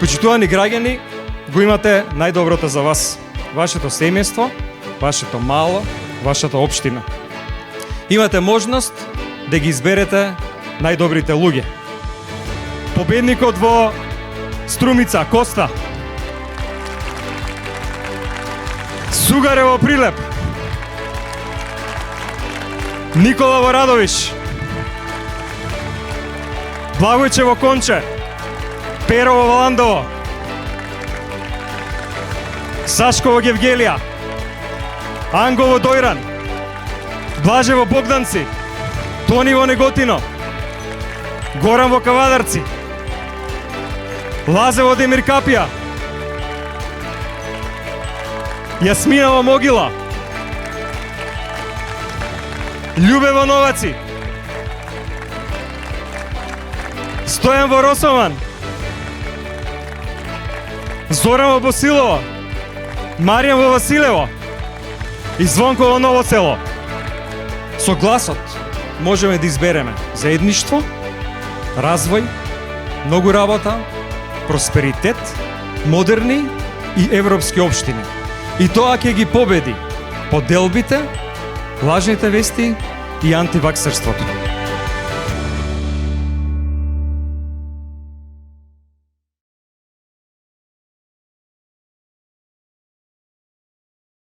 Почитувани граѓани, го имате најдоброто за вас. Вашето семејство, вашето мало, вашата општина. Имате можност да ги изберете најдобрите луѓе. Победникот во Струмица, Коста. Сугарево, Прилеп. Никола во Радовиш. Благојче во Конче. Перово во Ландово. Сашко во Гевгелија. Анго во Дојран. Блаже во Богданци. Тони во Неготино. Горан во Кавадарци. Лазе во Демиркапија. Јасмина во Могила. Љубе во Новаци. Стојан во Росоман. Зоран во Босилово. Маријан во Василево. И Звонко во Ново село. Со гласот можеме да избереме заедништво, развој, многу работа, просперитет, модерни и европски општини. И тоа ќе ги победи поделбите, лажните вести и антиваксерството.